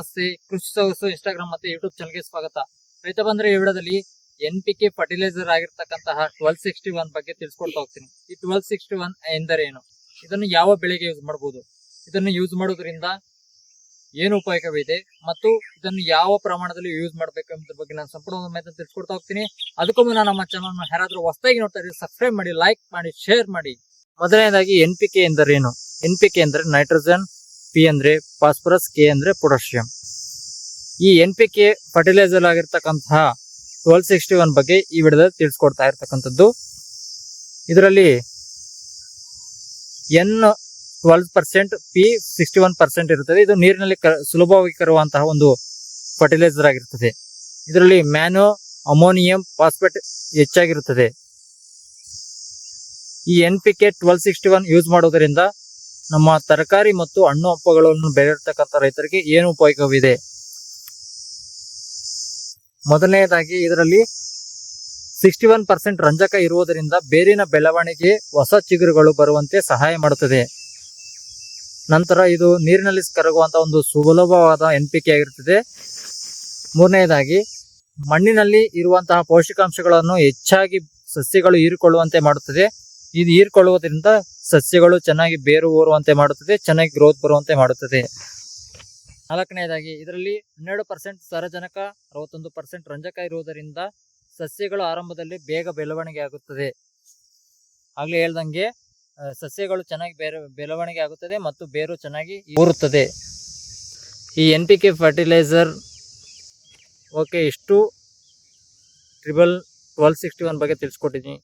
ನಮಸ್ತೆ. ಕೃಷಿ ಸೊಗಸು ಇನ್ಸ್ಟಾಗ್ರಾಮ್ ಮತ್ತೆ ಯೂಟ್ಯೂಬ್ ಚಾನಲ್ಗೆ ಸ್ವಾಗತ. ರೈತ ಬಂದ್ರೆ ಈ ವಿಡಿಯೋದಲ್ಲಿ NPK ಫರ್ಟಿಲೈಸರ್ ಆಗಿರ್ತಕ್ಕಂತಹ 1261 ಬಗ್ಗೆ ತಿಳಿಸ್ಕೊಡ್ತಾ ಹೋಗ್ತೀನಿ. ಈ 1261 ಎಂದರೆ ಏನು, ಇದನ್ನು ಯಾವ ಬೆಳೆಗೆ ಯೂಸ್ ಮಾಡಬಹುದು, ಇದನ್ನು ಯೂಸ್ ಮಾಡೋದ್ರಿಂದ ಏನು ಉಪಯೋಗವಿದೆ ಮತ್ತು ಇದನ್ನು ಯಾವ ಪ್ರಮಾಣದಲ್ಲಿ ಯೂಸ್ ಮಾಡಬೇಕು ಎಂಬುದರ ಬಗ್ಗೆ ನಾನು ಸಂಪೂರ್ಣ ಮಾಹಿತಿ ತಿಳಿಸ್ಕೊಡ್ತಾ ಹೋಗ್ತೀನಿ. ಅದಕ್ಕೂ ಮುನ್ನ ನಮ್ಮ ಚಾನಲ್ ಯಾರಾದ್ರೂ ಹೊಸದಾಗಿ ನೋಡ್ತಾ ಇದ್ರೆ ಸಬ್ಸ್ಕ್ರೈಬ್ ಮಾಡಿ, ಲೈಕ್ ಮಾಡಿ, ಶೇರ್ ಮಾಡಿ. ಮೊದಲನೇದಾಗಿ NPK ಎಂದರೇನು? NPK ಅಂದ್ರೆ ನೈಟ್ರೋಜನ್, P ಅಂದ್ರೆ ಫಾಸ್ಫರಸ್, K ಅಂದ್ರೆ ಪೊಟ್ಯಾಷಿಯಂ. ಈ NPK ಫರ್ಟಿಲೈಸರ್ ಆಗಿರ್ತಕ್ಕಂತಹ 1261 ಬಗ್ಗೆ ಈ ವಿಡಿಯೋದಲ್ಲಿ ತಿಳಿಸ್ಕೊಡ್ತಾ ಇರ್ತಕ್ಕಂಥದ್ದು. ಇದರಲ್ಲಿ N 12%, P 61% ಇರುತ್ತದೆ. ಇದು ನೀರಿನಲ್ಲಿ ಸುಲಭವಾಗಿ ಕರಗುವಂತಹ ಒಂದು ಫರ್ಟಿಲೈಸರ್ ಆಗಿರುತ್ತದೆ. ಇದರಲ್ಲಿ ಮ್ಯಾನೋ, ಅಮೋನಿಯಂ, ಫಾಸ್ಫೇಟ್ ಹೆಚ್ಚಾಗಿರುತ್ತದೆ. ಈ NPK 1261 ಯೂಸ್ ಮಾಡೋದರಿಂದ ನಮ್ಮ ತರಕಾರಿ ಮತ್ತು ಹಣ್ಣು ಹಂಪಗಳನ್ನು ಬೆಳೆಯಿರ್ತಕ್ಕಂಥ ರೈತರಿಗೆ ಏನು ಉಪಯೋಗವಿದೆ? ಮೊದಲನೇದಾಗಿ ಇದರಲ್ಲಿ 61% ರಂಜಕ ಇರುವುದರಿಂದ ಬೇರಿನ ಬೆಳವಣಿಗೆ, ಹೊಸ ಚಿಗುರುಗಳು ಬರುವಂತೆ ಸಹಾಯ ಮಾಡುತ್ತದೆ. ನಂತರ ಇದು ನೀರಿನಲ್ಲಿ ಕರಗುವಂತಹ ಒಂದು ಸುಲಭವಾದ NPK ಆಗಿರುತ್ತದೆ. ಮೂರನೆಯದಾಗಿ ಮಣ್ಣಿನಲ್ಲಿ ಇರುವಂತಹ ಪೋಷಕಾಂಶಗಳನ್ನು ಹೆಚ್ಚಾಗಿ ಸಸ್ಯಗಳು ಹೀರಿಕೊಳ್ಳುವಂತೆ ಮಾಡುತ್ತದೆ. ಇದು ಹೀರಿಕೊಳ್ಳುವುದರಿಂದ ಸಸ್ಯಗಳು ಚೆನ್ನಾಗಿ ಬೇರು ಊರುವಂತೆ ಮಾಡುತ್ತದೆ, ಚೆನ್ನಾಗಿ ಗ್ರೋತ್ ಬರುವಂತೆ ಮಾಡುತ್ತದೆ. ನಾಲ್ಕನೆಯದಾಗಿ ಇದರಲ್ಲಿ 12% ಸಾರಜನಕ, 61% ರಂಜಕ ಇರುವುದರಿಂದ ಸಸ್ಯಗಳು ಆರಂಭದಲ್ಲಿ ಬೇಗ ಬೆಳವಣಿಗೆ ಆಗುತ್ತದೆ. ಆಗ್ಲೇ ಹೇಳ್ದಂಗೆ ಸಸ್ಯಗಳು ಚೆನ್ನಾಗಿ ಬೆಳವಣಿಗೆ ಆಗುತ್ತದೆ ಮತ್ತು ಬೇರು ಚೆನ್ನಾಗಿ ಊರುತ್ತದೆ. ಈ NPK ಫರ್ಟಿಲೈಸರ್ ಓಕೆ, ಇಷ್ಟು 1261 ಬಗ್ಗೆ ತಿಳಿಸ್ಕೊಟ್ಟಿದ್ದೀನಿ.